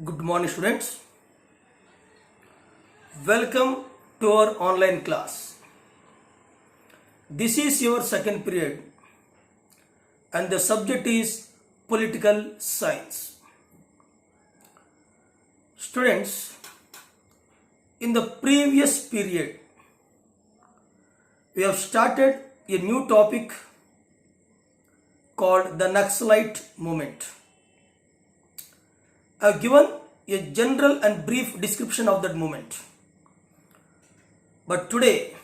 Good morning, students. Welcome to our online class. This is your second period and the subject is political science. Students, in the previous period, we have started a new topic called the Naxalite movement. I have given a general and brief description of that movement. But today,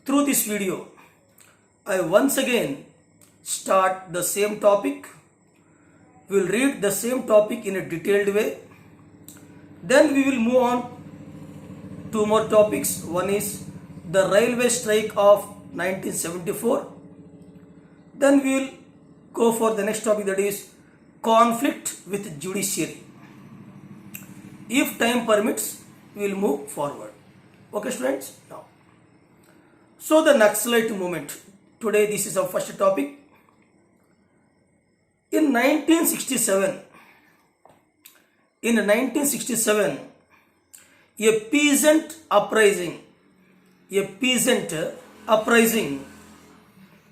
through this video, I once again start the same topic. We will read the same topic in a detailed way. Then we will move on two more topics. One is the railway strike of 1974. Then we will go for the next topic, that is conflict with judiciary. If time permits, we will move forward. Okay, students? Now, so the Naxalite movement. Today, this is our first topic. In 1967, a peasant uprising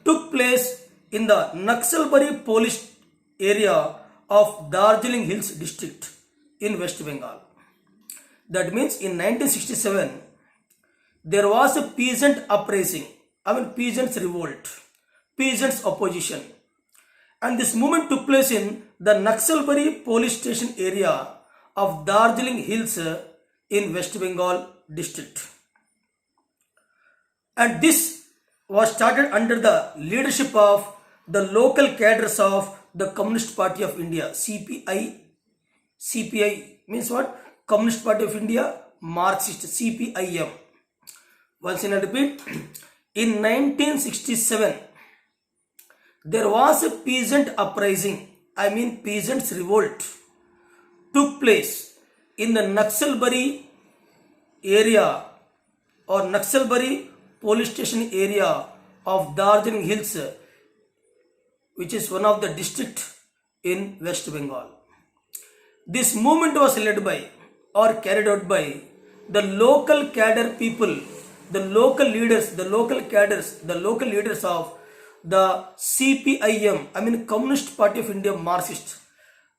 took place in the Naxalbari Police area of Darjeeling Hills district in West Bengal. That means in 1967 there was a peasant uprising, peasants revolt, peasants opposition, and this movement took place in the Naxalbari police station area of Darjeeling Hills in West Bengal district. And this was started under the leadership of the local cadres of the Communist Party of India, CPI means what? Communist Party of India, Marxist, CPIM. Once again I repeat, in 1967, there was a peasant uprising, peasants revolt, took place in the Naxalbari area or Naxalbari police station area of Darjeeling Hills, which is one of the district in West Bengal. This movement was led by or carried out by the local cadre people, the local leaders, the local cadres, the local leaders of the CPIM, Communist Party of India, Marxist.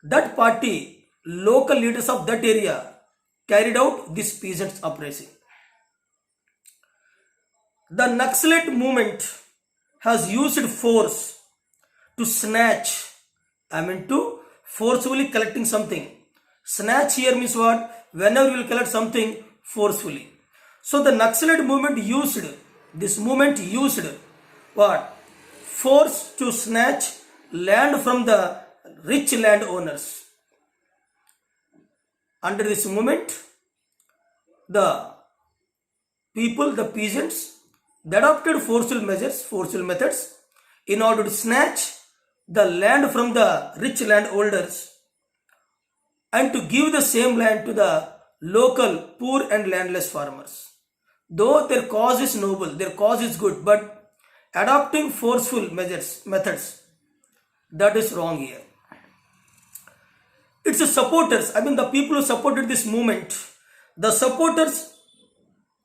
That party, local leaders of that area carried out this peasants uprising. The Naxalite movement has used force to snatch, to forcefully collecting something. Snatch here means what? Whenever you will collect something forcefully. So the Naxalite movement used what? Force to snatch land from the rich landowners. Under this movement, the people, the peasants, they adopted forceful methods in order to snatch the land from the rich landholders and to give the same land to the local poor and landless farmers. Though their cause is noble, their cause is good, but adopting forceful methods, that is wrong here. It's the supporters, the people who supported this movement, the supporters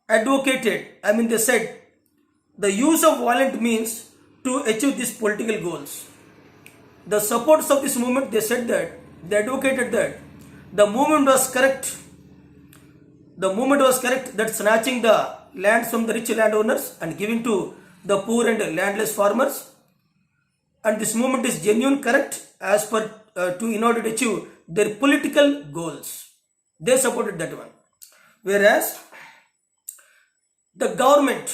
advocated, they said the use of violent means to achieve these political goals. The supporters of this movement, they advocated that the movement was correct. That snatching the lands from the rich landowners and giving to the poor and landless farmers. And this movement is genuine, correct, as per in order to achieve their political goals. They supported that one. Whereas the government,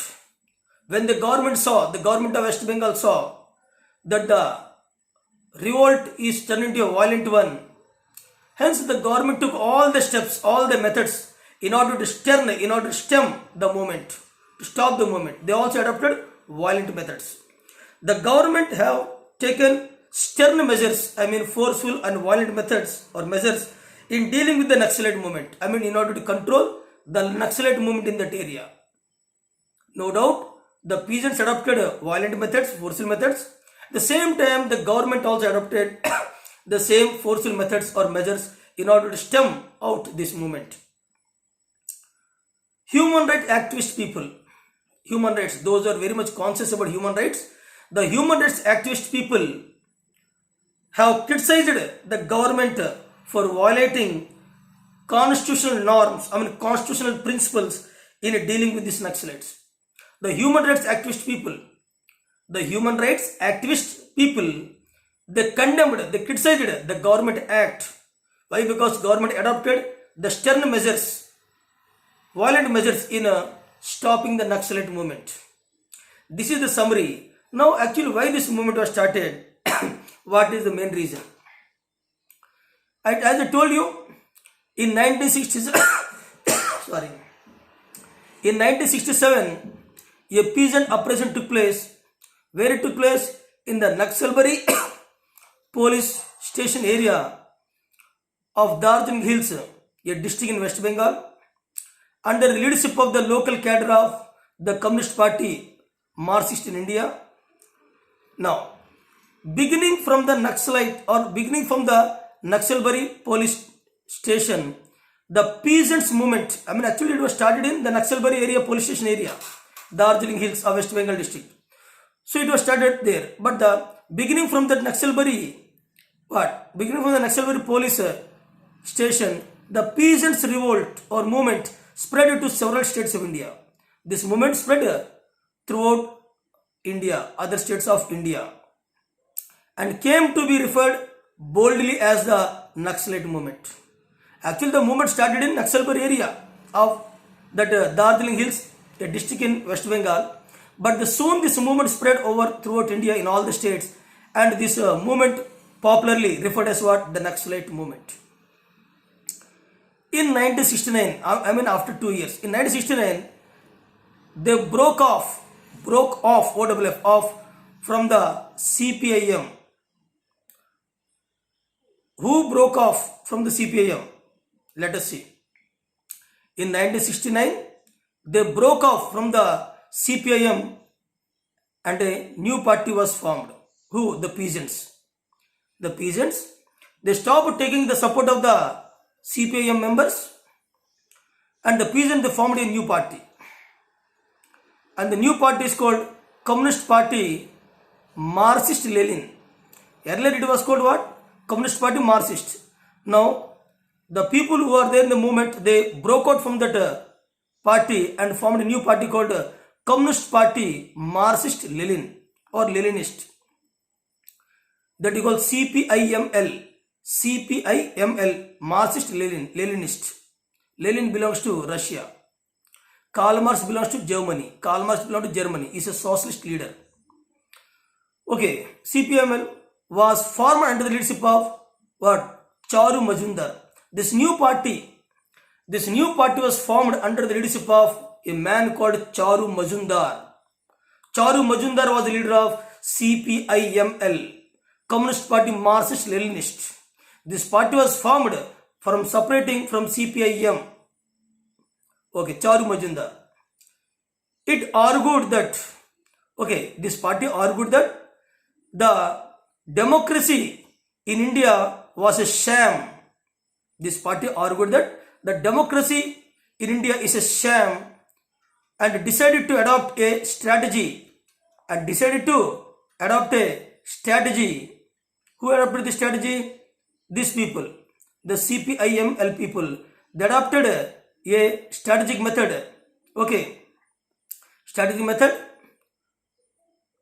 when the government of West Bengal saw that the revolt is turned into a violent one, hence the government took all the steps, all the methods in order to stem the movement, to stop the movement. They also adopted violent methods. The government have taken stern measures, forceful and violent methods or measures in dealing with the Naxalite movement, in order to control the Naxalite movement in that area. No doubt, the peasants adopted violent methods, forceful methods. At the same time, the government also adopted the same forceful methods or measures in order to stem out this movement. Human rights activist people, human rights, those who are very much conscious about human rights, the human rights activist people have criticized the government for violating constitutional norms, constitutional principles in dealing with these Naxalites. The human rights activist people, they condemned, they criticized the government act. Why? Because government adopted the stern measures, violent measures in stopping the Naxalite movement. This is the summary. Now actually why this movement was started, what is the main reason? And as I told you, in 1967, sorry, in 1967, a peasant uprising took place. Where it took place? In the Naxalbari police station area of Darjeeling Hills, a district in West Bengal, under the leadership of the local cadre of the Communist Party, Marxist in India. Now, beginning from the Naxalbari police station, the peasants movement, actually it was started in the Naxalbari area, police station area, Darjeeling Hills of West Bengal district. So it was started there. But the beginning from the Naxalbari police station, the peasants revolt or movement spread to several states of India. This movement spread throughout India, other states of India, and came to be referred boldly as the Naxalite movement. Actually, the movement started in Naxalbari area of that Darjeeling Hills, a district in West Bengal. But soon this movement spread over throughout India in all the states, and this movement popularly referred as what? The Naxalite movement. In 1969, after 2 years, in 1969, they broke off from the CPIM. Who broke off from the CPIM? Let us see. In 1969, they broke off from the CPIM and a new party was formed. Who? The peasants. The peasants, they stopped taking the support of the CPIM members, and the peasants, they formed a new party. And the new party is called Communist Party Marxist Lenin. Earlier it was called what? Communist Party Marxist. Now the people who are there in the movement, they broke out from that party and formed a new party called Communist Party Marxist Lenin or Leninist. That is called CPIML, Marxist Leninist. Lenin belongs to Russia. Karl Marx belongs to Germany. Karl Marx belongs to Germany. He is a socialist leader. Okay, CPIML was formed under the leadership of what? Charu Majumdar. This new party was formed under the leadership of a man called Charu Majumdar. Charu Majumdar was the leader of CPIML, Communist Party Marxist Leninist. This party was formed from separating from CPIM. Okay, Charu Majumdar. It argued that, this party argued that the democracy in India was a sham. This party argued that the democracy in India is a sham and decided to adopt a strategy. Who adopted the strategy? These people, the CPIML people. They adopted a strategic method. Strategic method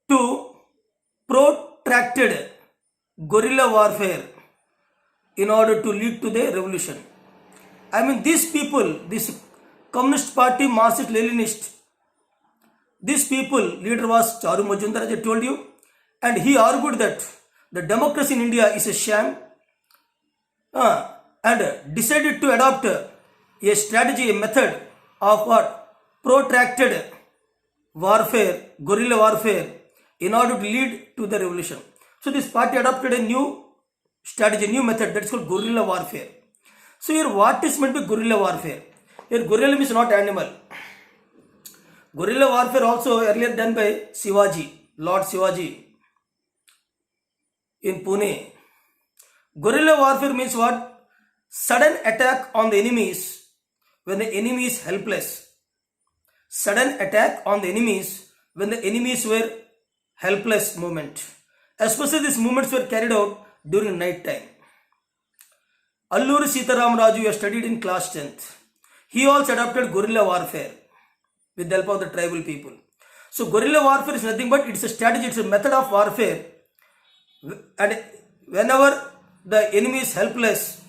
to protracted guerrilla warfare in order to lead to the revolution. These people, this Communist Party Marxist Leninist, these people, leader was Charu Majumdar, as I told you, and he argued that the democracy in India is a sham and decided to adopt a strategy, a method of what? Protracted warfare, guerrilla warfare, in order to lead to the revolution. So this party adopted a new strategy, new method, that is called guerrilla warfare. So here what is meant by guerrilla warfare? Here guerrilla means not animal. Guerrilla warfare also earlier done by Shivaji, Lord Shivaji in Pune. Guerrilla warfare means what? sudden attack on the enemies when the enemy is helpless. Sudden attack on the enemies when the enemies were helpless movement. Especially these movements were carried out during night time. Alluri Sitaram Raju, you have studied in class 10th. He also adopted guerrilla warfare with the help of the tribal people. So guerrilla warfare is nothing but it's a strategy, it's a method of warfare. And whenever the enemy is helpless,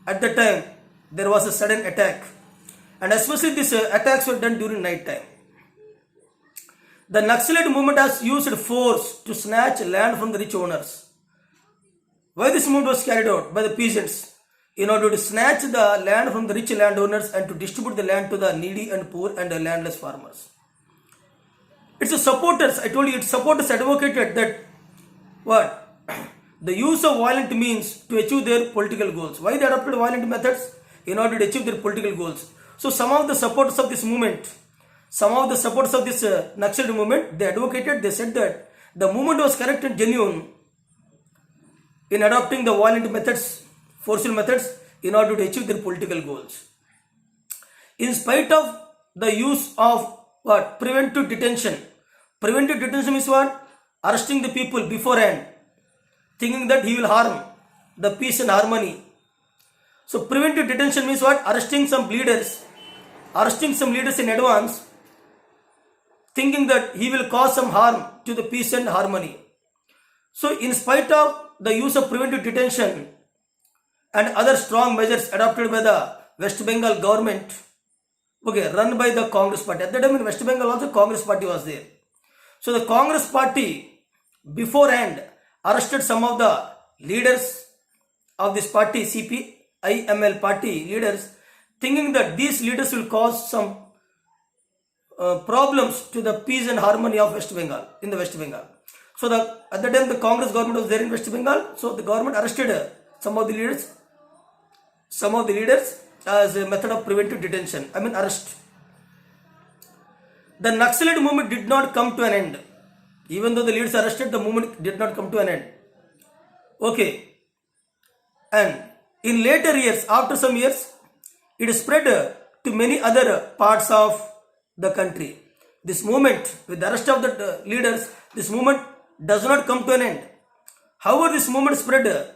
at the time there was a sudden attack. And especially these attacks were done during night time. The Naxalite movement has used force to snatch land from the rich owners. Why this movement was carried out? By the peasants, in order to snatch the land from the rich landowners and to distribute the land to the needy and poor and the landless farmers. Its supporters, I told you, its supporters advocated that what? The use of violent means to achieve their political goals. Why they adopted violent methods? In order to achieve their political goals. So some of the supporters of this movement, Naxalite movement, they advocated, they said that the movement was correct and genuine in adopting the violent methods, forceful methods, in order to achieve their political goals. In spite of the use of what? Preventive detention. Preventive detention is what? Arresting the people beforehand, thinking that he will harm the peace and harmony. So preventive detention means what? Arresting some leaders in advance, thinking that he will cause some harm to the peace and harmony. So in spite of the use of preventive detention and other strong measures adopted by the West Bengal government, run by the Congress party. At that time in West Bengal also Congress party was there. So the Congress party beforehand arrested some of the leaders of this party, CPIML party leaders, thinking that these leaders will cause some problems to the peace and harmony of West Bengal, in the West Bengal. So at the time the Congress government was there in West Bengal, so the government arrested some of the leaders as a method of preventive detention, arrest. The Naxalite movement did not come to an end. Even though the leaders arrested, the movement did not come to an end. And in later years, after some years, it spread to many other parts of the country. This movement, with the arrest of the leaders, this movement does not come to an end. However, this movement spread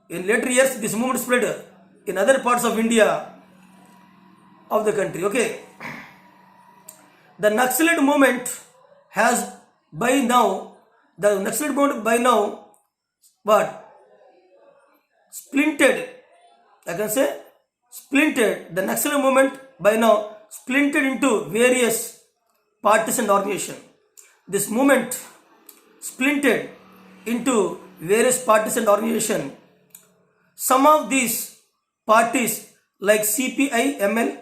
in later years, this movement spread in other parts of India, of the country. The Naxalite movement has by now, splintered. I can say splintered. The Naxalite movement by now splintered into various partisan organizations. This movement splintered into various partisan organizations. Some of these parties like CPIML,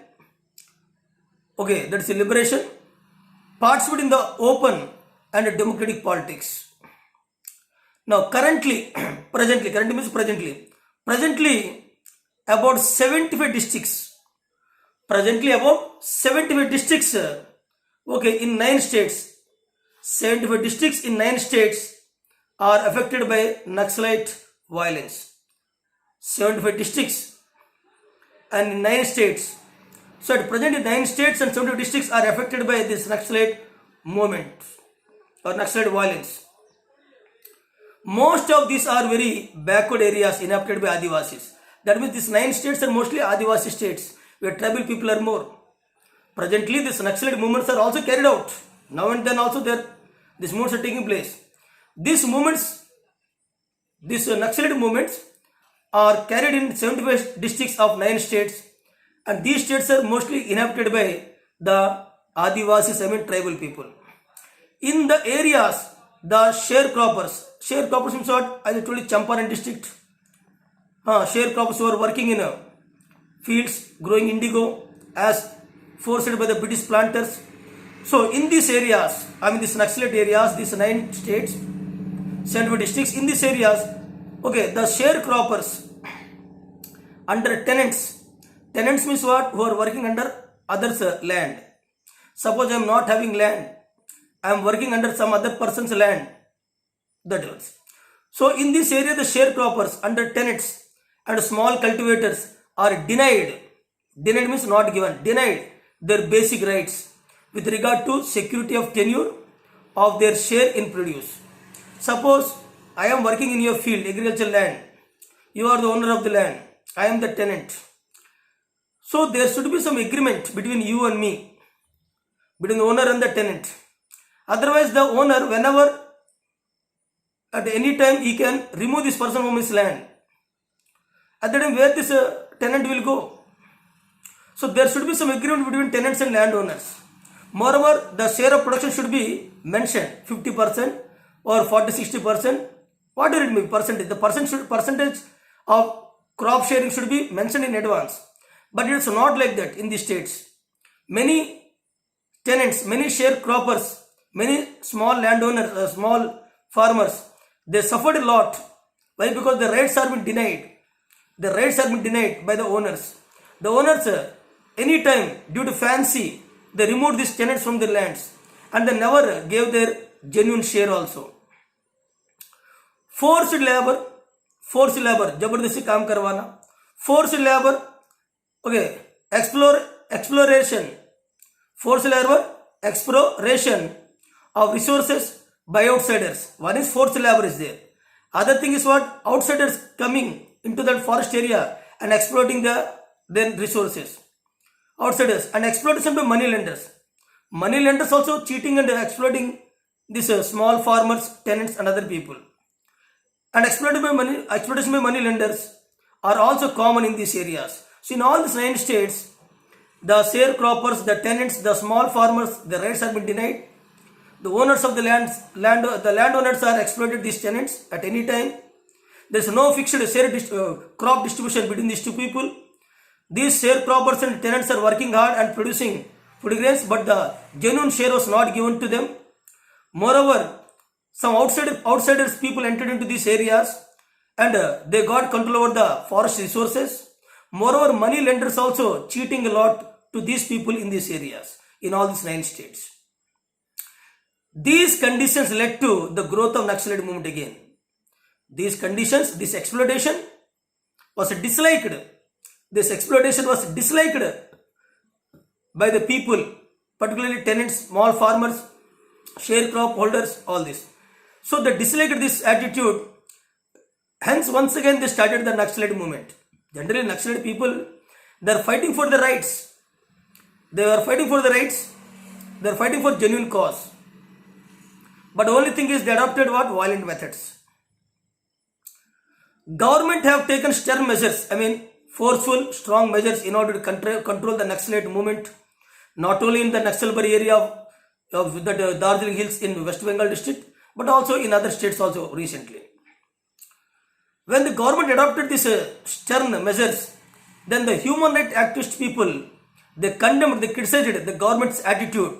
that's a liberation, participate in the open and democratic politics. Now presently about 75 districts, in 9 states, 75 districts in 9 states are affected by Naxalite violence. 75 districts and in 9 states. So at present in 9 states and 75 districts are affected by this Naxalite movement or Naxalite violence. Most of these are very backward areas inhabited by Adivasis. That means these 9 states are mostly Adivasi states where tribal people are more. Presently these Naxalite movements are also carried out. Now and then also these movements are taking place. These Naxalite movements are carried in 75 districts of 9 states, and these states are mostly inhabited by the Adivasis, tribal people. In the areas, the sharecroppers means what? As I told you, Champaran district, sharecroppers who are working in fields growing indigo as forced by the British planters. So in these areas, these Naxalite areas, these 9 states, 75 districts, in these areas, the sharecroppers under tenants means what? Who are working under others' land. Suppose I am not having land, I am working under some other person's land. That is. So in this area, the sharecroppers under tenants and small cultivators are denied means not given, denied their basic rights with regard to security of tenure of their share in produce. Suppose I am working in your field, agricultural land. You are the owner of the land. I am the tenant. So there should be some agreement between you and me, between the owner and the tenant. Otherwise, the owner, whenever, at any time, he can remove this person from his land. At that time, where this tenant will go? So there should be some agreement between tenants and landowners. Moreover, the share of production should be mentioned, 50% or 40-60%, whatever it may be, percentage. The percentage of crop sharing should be mentioned in advance. But it's not like that in the states. Many tenants, many sharecroppers, many small landowners, small farmers, they suffered a lot. Why? Because the rights are being denied. The rights are being denied by the owners. The owners, anytime, due to fancy, they removed these tenants from their lands and they never gave their genuine share also. Forced labor, जबरदस्ती काम करवाना, forced labor, okay, exploration, forced labor, exploration of resources by outsiders. One is forced labor is there. Other thing is what? Outsiders coming into that forest area and exploiting their resources. Outsiders and exploitation by money lenders. Money lenders also cheating and exploiting these small farmers, tenants and other people. And exploitation by money lenders are also common in these areas. So in all these 9 states, the sharecroppers, the tenants, the small farmers, the rights have been denied. The owners of the landowners are exploited these tenants at any time. There is no fixed crop distribution between these two people. These sharecroppers and tenants are working hard and producing food grains, but the genuine share was not given to them. Moreover, some outsiders people entered into these areas and they got control over the forest resources. Moreover, money lenders also cheating a lot to these people in these areas, in all these 9 states. These conditions led to the growth of Naxalite movement again. These conditions, this exploitation was disliked. This exploitation was disliked by the people, particularly tenants, small farmers, sharecrop holders, all this. So they disliked this attitude. Hence, once again, they started the Naxalite movement. Generally, Naxalite people, they are fighting for the rights. They are fighting for the rights. They are fighting for genuine cause. But the only thing is they adopted what? Violent methods. Government have taken stern measures, forceful, strong measures in order to control the Naxalite movement, not only in the Naxalbari area of the Darjeeling Hills in West Bengal district, but also in other states also recently. When the government adopted these stern measures, then the human rights activist people, they condemned, they criticized the government's attitude,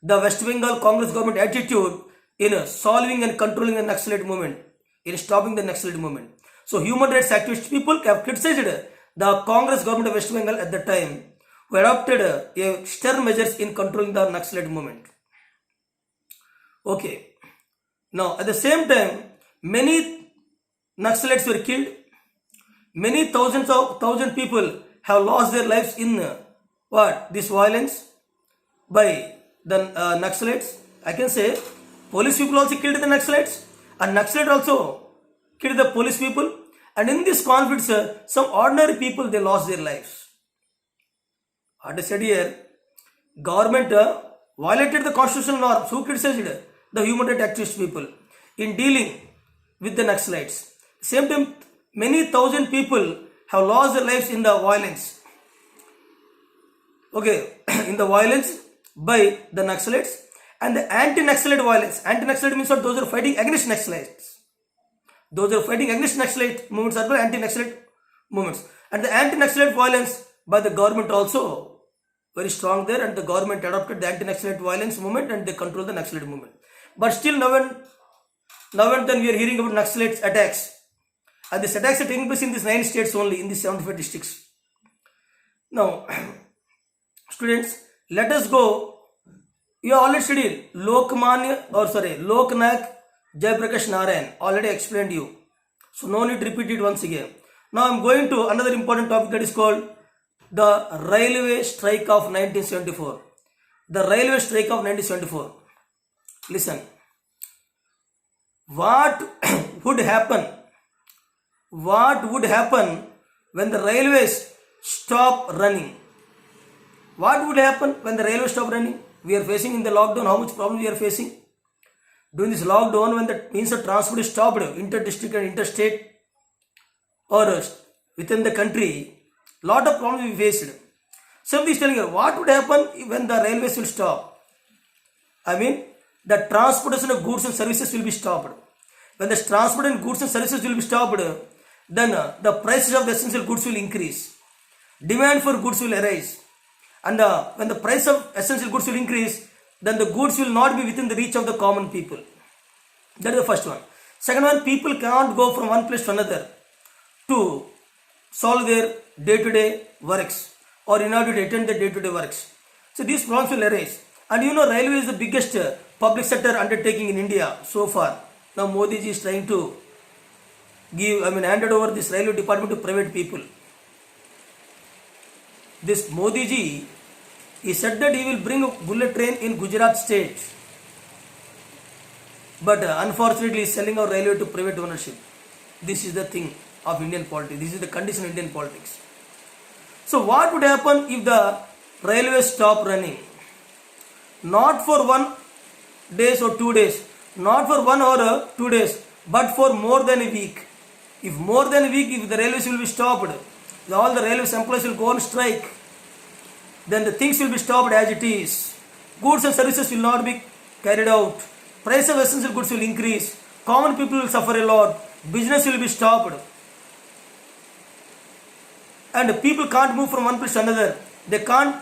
the West Bengal Congress government attitude in solving and controlling the Naxalite movement, in stopping the Naxalite movement. So human rights activist people have criticized the Congress government of West Bengal at the time, who adopted stern measures in controlling the Naxalite movement. Okay. Now, at the same time, many Naxalites were killed. Many thousand people have lost their lives in this violence by the Naxalites. I can say police people also killed the Naxalites, and Naxalites also killed the police people. And in these conflicts, some ordinary people, they lost their lives. As I said here, government violated the constitutional norms. Who criticized the human rights activist people in dealing with the Naxalites? Same time, many thousand people have lost their lives in the violence. Okay, in the violence by the Naxalites and the anti-Naxalite violence. Anti-Naxalite means what? Those who are fighting against Naxalites. Those who are fighting against Naxalite movements are called anti-Naxalite movements. And the anti-Naxalite violence by the government also very strong there, and the government adopted the anti-Naxalite violence movement and they control the Naxalite movement. But still now and then we are hearing about Naxalite attacks. And these attacks are taking place in these 9 states only, in these 75 districts. Now, students, let us go. You have already studied Loknayak Jayaprakash Narayan. Already explained you. So no need to repeat it once again. Now I am going to another important topic, that is called the railway strike of 1974. The railway strike of 1974. Listen. What would happen? What would happen when the railways stop running? What would happen when the railways stop running? We are facing in the lockdown, how much problem we are facing? During this lockdown, when the means of transport is stopped, inter-district and interstate or within the country, lot of problems we faced. Somebody is telling you, what would happen when the railways will stop? I mean, the transportation of goods and services will be stopped. When the transport and goods and services will be stopped, then the prices of the essential goods will increase. Demand for goods will arise. And when the price of essential goods will increase, then the goods will not be within the reach of the common people. That is the first one. Second one, people cannot go from one place to another to solve their day-to-day works or in order to attend the day-to-day works. So these problems will arise. And you know, railway is the biggest public sector undertaking in India so far. Now Modi ji is trying to handed over this railway department to private people. This Modi ji, he said that he will bring a bullet train in Gujarat state. But unfortunately, he is selling our railway to private ownership. This is the thing of Indian politics. This is the condition of Indian politics. So what would happen if the railways stop running? Not for 1 day or 2 days, not for 1 hour or 2 days, but for more than a week. If more than a week, if the railways will be stopped, all the railways employees will go on strike, then the things will be stopped as it is. Goods and services will not be carried out. Price of essential goods will increase. Common people will suffer a lot. Business will be stopped. And people can't move from one place to another. They can't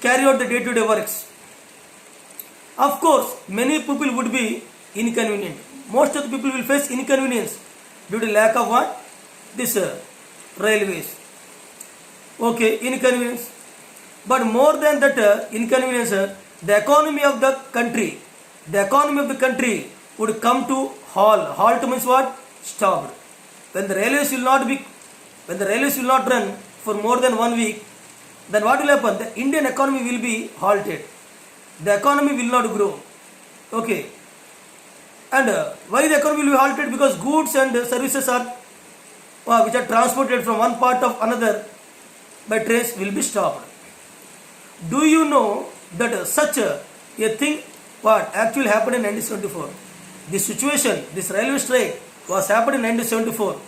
carry out the day-to-day works. Of course, many people would be inconvenient. Most of the people will face inconvenience due to lack of what? This railways. Okay, inconvenience. But more than that inconvenience, the economy of the country would come to halt. Halt means what? Stopped. When the railways will not run for more than 1 week, then what will happen? The Indian economy will be halted. The economy will not grow. Okay. And why the economy will be halted? Because goods and services are which are transported from one part of another by trains will be stopped. Do you know that such a thing what actually happened in 1974? This situation, this railway strike was happened in 1974.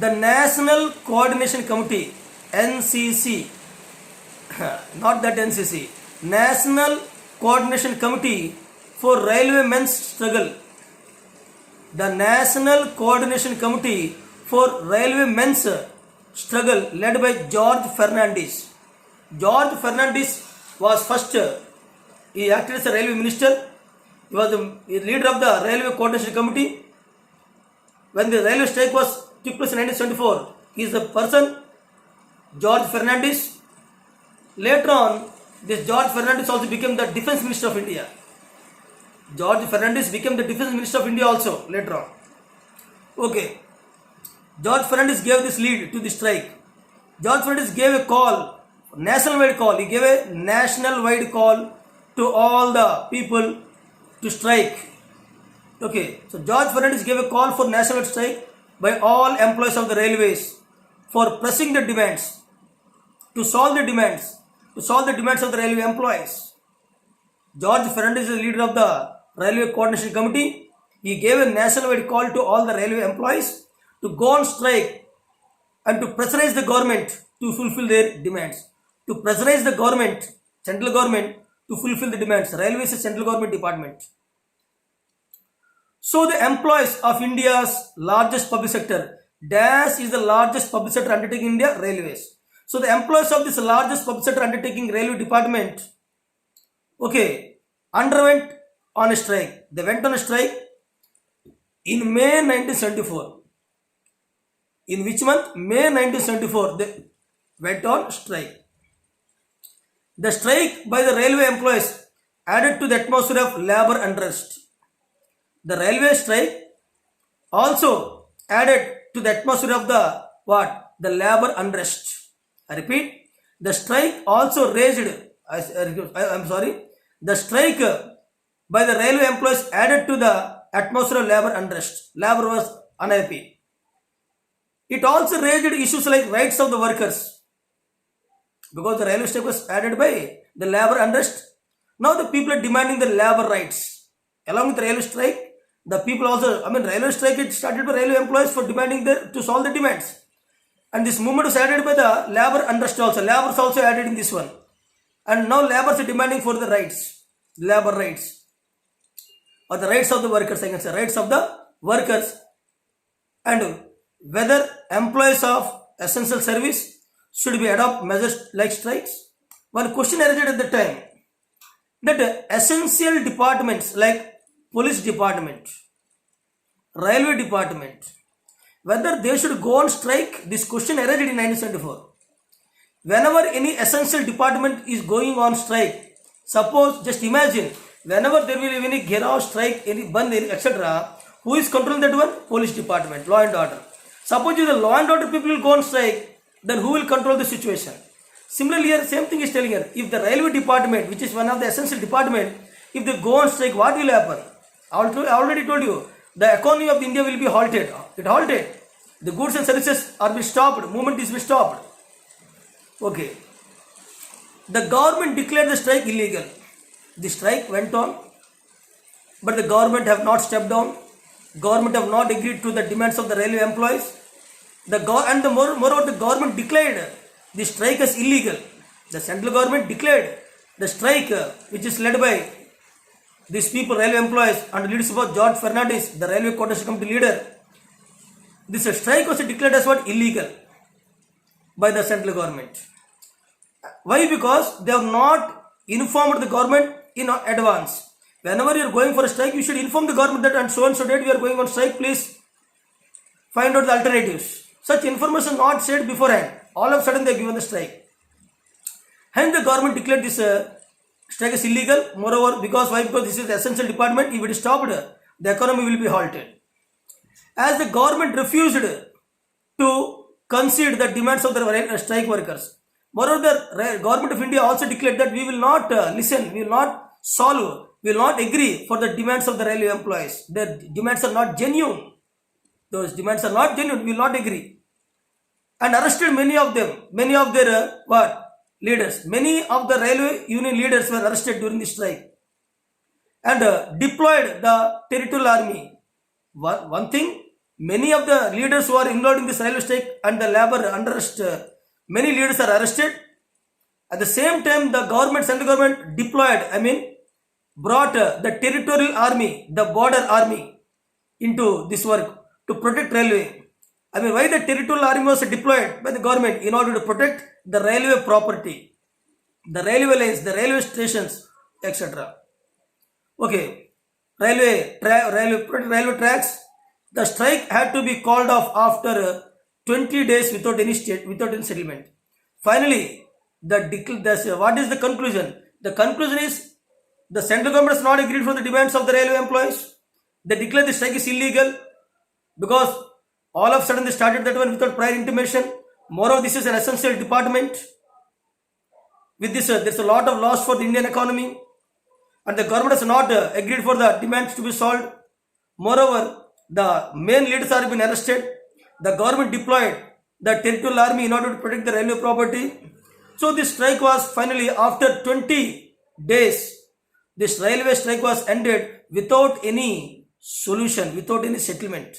The National Coordination Committee, NCC, not that NCC, National Coordination Committee for Railway Men's Struggle. The National Coordination Committee for Railway Men's Struggle, led by George Fernandes. George Fernandes was first, he acted as a railway minister. He was the leader of the Railway Coordination Committee. When the railway strike took place in 1974, he is the person, George Fernandes. Later on, this George Fernandes also became the Defence Minister of India. George Fernandes became the Defence Minister of India also later on. Okay. George Fernandes gave this lead to the strike. George Fernandes gave a call, national-wide call. He gave a national-wide call to all the people to strike. Okay. So George Fernandes gave a call for national strike by all employees of the railways for pressing the demands, to solve the demands of the railway employees. George Fernandes is the leader of the Railway Coordination Committee. He gave a nationwide call to all the railway employees to go on strike and to pressurize the government to fulfill their demands. To pressurize the government, central government, to fulfill the demands. Railways is central government department. So the employees of India's largest public sector, DAS is the largest public sector undertaking in India, railways. So the employees of this largest public sector undertaking, railway department, okay, underwent on a strike. They went on a strike in May 1974. In which month? May 1974. They went on strike. The strike by the railway employees added to the atmosphere of labor unrest. The railway strike also added to the atmosphere of the what? The labor unrest. I repeat, the strike also raised, I'm sorry, the strike by the railway employees added to the atmosphere of labor unrest. Labor was unhappy. It also raised issues like rights of the workers because the railway strike was added by the labor unrest. Now the people are demanding the labor rights. Along with the railway strike, the people also, railway strike, it started by railway employees for demanding to solve the demands. And this movement was added by the labor unrest also. Labor is also added in this one. And now laborers are demanding for the rights, labor rights, or the rights of the workers, I can say, rights of the workers, and whether employees of essential service should be adopt measures like strikes. One question arose at the time that essential departments like police department, railway department, whether they should go on strike. This question arose in 1974. Whenever any essential department is going on strike, suppose, just imagine, whenever there will be any Guerrilla strike, any Band, etc., who is controlling that one? Police department, law and order. Suppose if the law and order people will go on strike, then who will control the situation? Similarly here, same thing is telling here. If the railway department, which is one of the essential department, if they go on strike, what will happen? I already told you, the economy of India will be halted. It halted. The goods and services are being stopped. Movement is being stopped. Okay. The government declared the strike illegal. The strike went on, but the government have not stepped down. Government have not agreed to the demands of the railway employees. Moreover, the government declared the strike as illegal. The central government declared the strike, which is led by these people, railway employees, under leadership of George Fernandez, the railway coordination committee leader. This strike was declared as what? Illegal by the central government. Why? Because they have not informed the government in advance. Whenever you are going for a strike, you should inform the government that on so and so date we are going on strike, please find out the alternatives. Such information not said beforehand. All of a sudden they are given the strike. Hence the government declared this strike is illegal. Moreover, because why? Because this is the essential department. If it is stopped, the economy will be halted. As the government refused to concede the demands of the strike workers. Moreover, the government of India also declared that we will not listen, we will not solve, we will not agree for the demands of the railway employees. The demands are not genuine. Those demands are not genuine, we will not agree. And arrested many of them, many of their leaders. Many of the railway union leaders were arrested during the strike. And deployed the territorial army. One thing, many of the leaders who are involved in this railway strike and the labor unrest, many leaders are arrested. At the same time, the government, central government brought the territorial army, the border army into this work to protect railway. Why the territorial army was deployed by the government? In order to protect the railway property, the railway lines, the railway stations, etc. Okay, railway tracks. The strike had to be called off after 20 days without any settlement. Finally, what is the conclusion? The conclusion is the central government has not agreed for the demands of the railway employees. They declared the strike is illegal because all of a sudden they started that one without prior intimation. Moreover, this is an essential department. With this, there's a lot of loss for the Indian economy, and the government has not agreed for the demands to be solved. Moreover, the main leaders are being arrested. The government deployed the territorial army in order to protect the railway property. So this strike was finally, after 20 days, this railway strike was ended without any solution, without any settlement.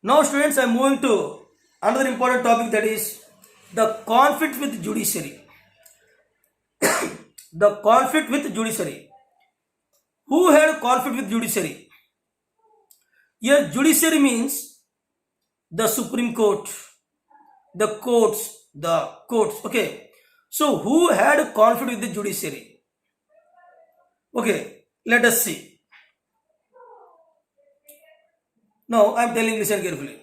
Now students, I am moving to another important topic, that is the conflict with judiciary. The conflict with judiciary. Who had conflict with judiciary? Here judiciary means the Supreme Court, the courts. Okay. So who had conflict with the judiciary? Okay, let us see. Now I am telling, listen carefully.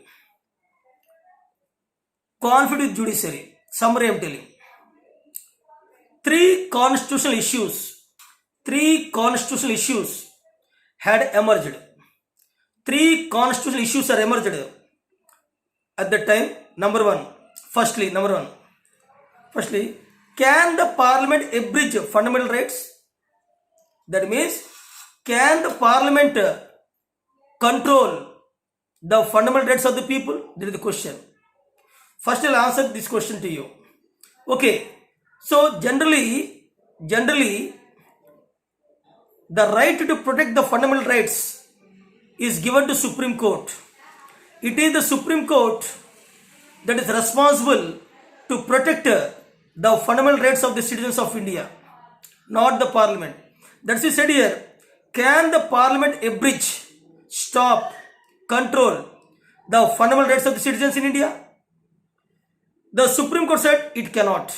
Conflict with judiciary. Summary I am telling. Three constitutional issues had emerged. three constitutional issues are emerged at that time. Firstly, can the parliament abridge fundamental rights? That means, can the parliament control the fundamental rights of the people? That is the question. First, I'll answer this question to you. Okay, so generally, the right to protect the fundamental rights is given to Supreme Court. It is the Supreme Court that is responsible to protect the fundamental rights of the citizens of India, not the parliament. That's why said here, can the parliament abridge, stop, control the fundamental rights of the citizens in India? The Supreme Court said it cannot.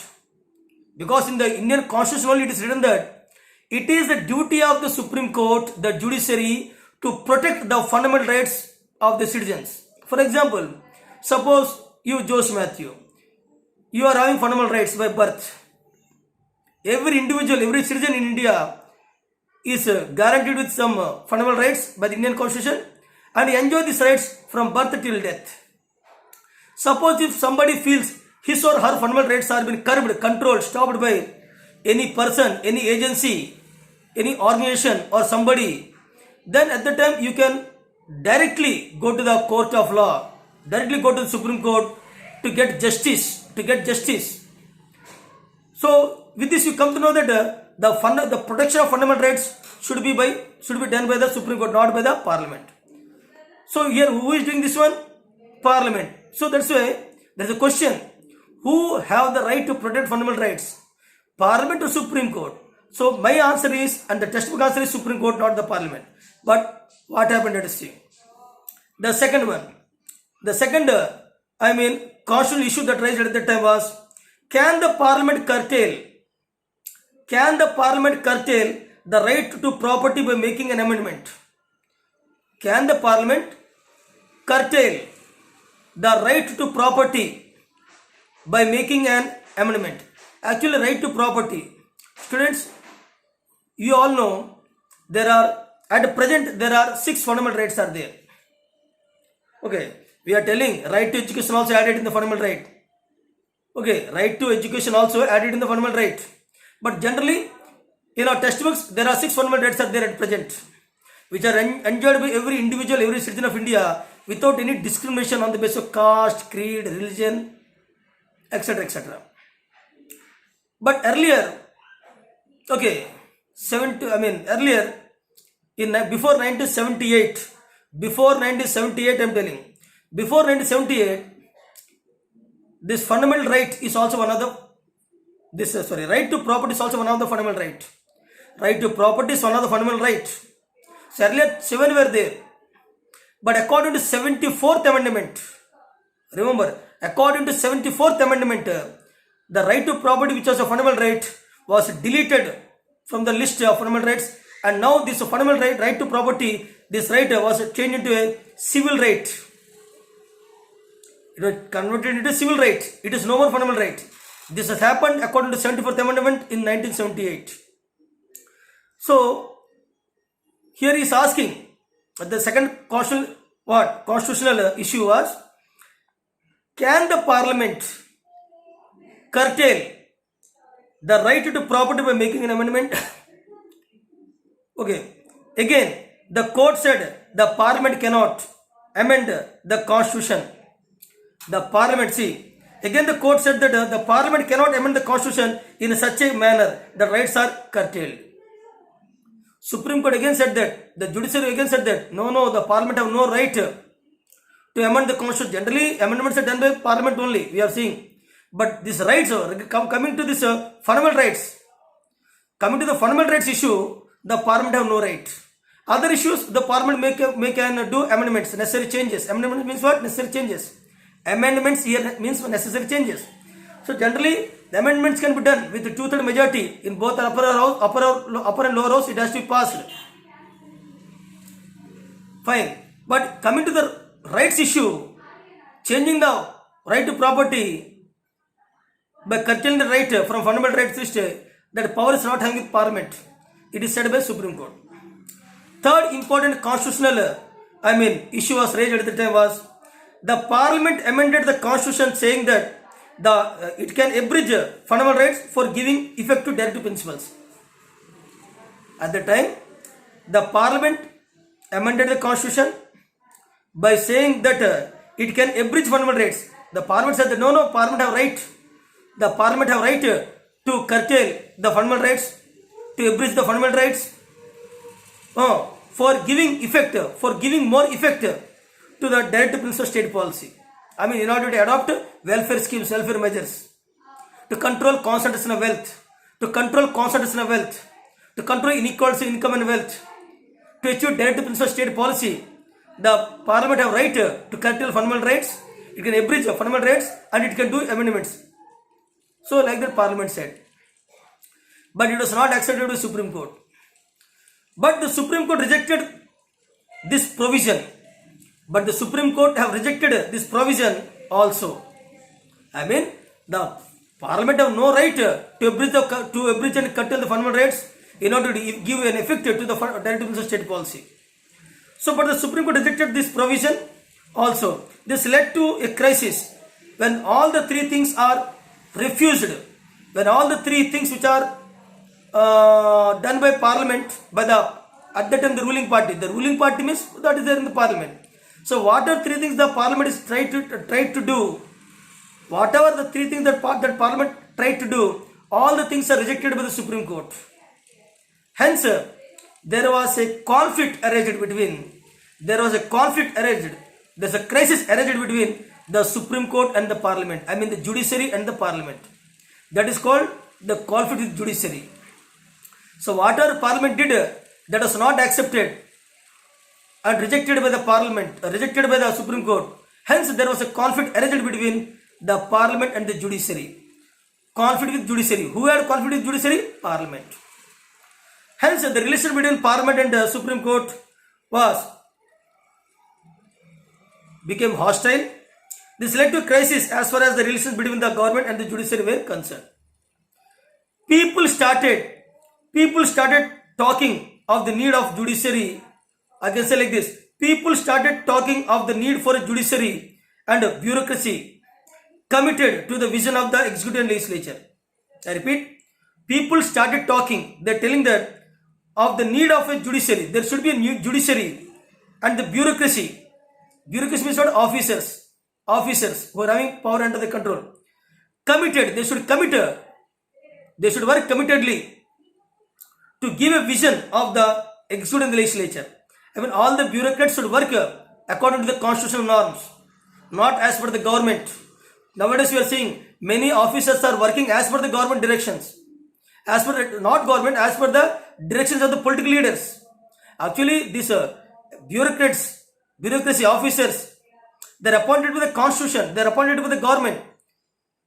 Because in the Indian Constitution only it is written that it is the duty of the Supreme Court, the judiciary, to protect the fundamental rights of the citizens. For example, suppose you, Jose Matthew, you are having fundamental rights by birth. Every individual, every citizen in India is guaranteed with some fundamental rights by the Indian Constitution, and he enjoys these rights from birth till death. Suppose if somebody feels his or her fundamental rights are being curbed, controlled, stopped by any person, any agency, any organization or somebody, then at the time you can directly go to the court of law, directly go to the Supreme Court to get justice. So with this you come to know that the protection of fundamental rights should be done by the Supreme Court, not by the Parliament. So here who is doing this one? Parliament. So that's why there is a question: who have the right to protect fundamental rights? Parliament or Supreme Court? So my answer is, and the textbook answer is Supreme Court, not the Parliament. But what happened? Let us see. The second constitutional issue that raised at that time was: can the Parliament curtail the right to property by making an amendment? Can the Parliament curtail the right to property by making an amendment? Actually, right to property, students, you all know at present there are 6 fundamental rights are there. Okay, we are telling right to education also added in the fundamental right. Okay, right to education also added in the fundamental right. But generally, in our textbooks, there are 6 fundamental rights are there at present, which are enjoyed by every individual, every citizen of India without any discrimination on the basis of caste, creed, religion, etc. etc. But earlier, earlier before 1978, I'm telling, before 1978, this fundamental right is also one of the right to property is also one of the fundamental right. Right to property is one of the fundamental right. So earlier 7 were there, but according to 74th amendment, remember, according to 74th amendment, the right to property, which was a fundamental right, was deleted from the list of fundamental rights, and now this fundamental right to property, this right was changed into a civil right. It was converted into civil right. It is no more fundamental right. This has happened according to 74th amendment in 1978. So here he is asking, the second constitutional issue was: can the Parliament curtail the right to property by making an amendment? Okay, again the court said the Parliament cannot amend the Constitution. Again the court said that the Parliament cannot amend the Constitution in such a manner that rights are curtailed. Supreme Court again said that, the judiciary again said that, no, the Parliament have no right to amend the Constitution. Generally, amendments are done by Parliament only, we are seeing. But these rights, coming to this fundamental rights, coming to the fundamental rights issue, the Parliament have no right. Other issues, the Parliament can do amendments, necessary changes. Amendment means what? Necessary changes. Amendments here means necessary changes. So generally, the amendments can be done with 2/3 majority in both upper and lower house. It has to be passed. Fine. But coming to the rights issue, changing the right to property by curtailing the right from fundamental rights list, that power is not having with Parliament. It is said by Supreme Court. Third important constitutional issue was raised at the time was the parliament amended the constitution saying that it can abridge fundamental rights for giving effect to directive principles. At the time, the parliament amended the constitution by saying that it can abridge fundamental rights. The parliament said that no, parliament have right. The parliament have right to curtail the fundamental rights, to abridge the fundamental rights, for giving effect, for giving more effect to the directive principle of state policy. In order to adopt welfare schemes, welfare measures, to control concentration of wealth, to control inequality in income and wealth, to achieve directive principle of state policy, the parliament have right to curtail fundamental rights, it can abridge fundamental rights, and it can do amendments. So like that parliament said. But it was not accepted by the Supreme Court. But the Supreme Court rejected this provision. But the Supreme Court have rejected this provision also. The parliament have no right to abridge and curtail the fundamental rights in order to give an effect to the directive principle of state policy. So, but the Supreme Court rejected this provision also. This led to a crisis when all the three things are refused. When all the three things which are done by parliament, by at that time the ruling party means that is there in the parliament. So what are three things the parliament is tried to do? Whatever the three things that parliament tried to do, all the things are rejected by the Supreme Court. Hence, there was a conflict arranged between. There's a crisis arranged between the Supreme Court and the parliament. The judiciary and the parliament. That is called the conflict with judiciary. So whatever parliament did, that was not accepted and rejected by the parliament, rejected by the Supreme Court. Hence, there was a conflict arranged between the parliament and the judiciary. Conflict with judiciary. Who had conflict with judiciary? Parliament. Hence, the relation between parliament and the Supreme Court became hostile. This led to a crisis as far as the relations between the government and the judiciary were concerned. People started talking of the need of judiciary. I can say like this. People started talking of the need for a judiciary and a bureaucracy committed to the vision of the executive and legislature. I repeat, people started talking, they're telling that of the need of a judiciary. There should be a new judiciary and the bureaucracy. Bureaucracy means what? Officers who are having power under the control. Committed, they should work committedly to give a vision of the executive and the legislature. All the bureaucrats should work according to the constitutional norms, not as per the government. Nowadays we are seeing many officers are working as per the government directions. As per the directions of the political leaders. Actually, these bureaucracy officers, they are appointed by the constitution, they are appointed by the government.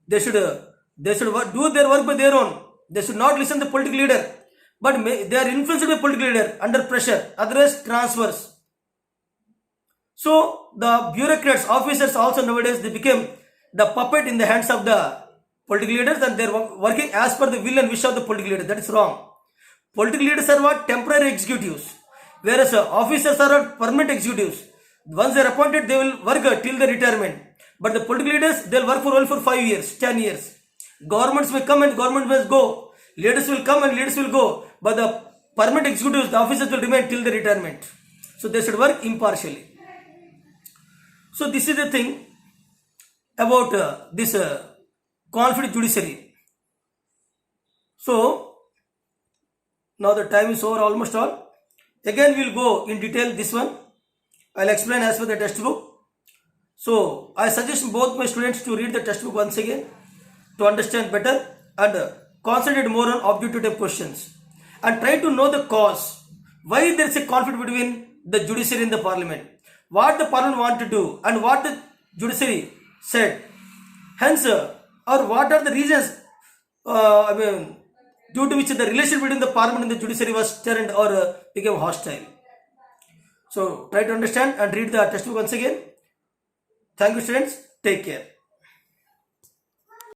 They should do their work by their own. They should not listen to the political leader. But they are influenced by political leader under pressure, otherwise transfers. So the bureaucrats, officers also nowadays, they became the puppet in the hands of the political leaders, and they are working as per the will and wish of the political leader. That is wrong. Political leaders are what? Temporary executives, whereas officers are permanent executives. Once they are appointed, they will work till the retirement. But the political leaders, they will work for only for 5 years, 10 years. Governments may come and government must go. Leaders will come and leaders will go. But the permanent executives, the officers will remain till the retirement. So they should work impartially. So this is the thing about this conflict judiciary. So now the time is over almost all. Again we will go in detail this one. I will explain as per the textbook. So I suggest both my students to read the textbook once again to understand better and concentrate more on objective type questions. And try to know the cause. Why there is a conflict between the judiciary and the parliament. What the parliament want to do and what the judiciary said. Hence, or what are the reasons due to which the relation between the parliament and the judiciary was strained or became hostile. So try to understand and read the textbook once again. Thank you students. Take care.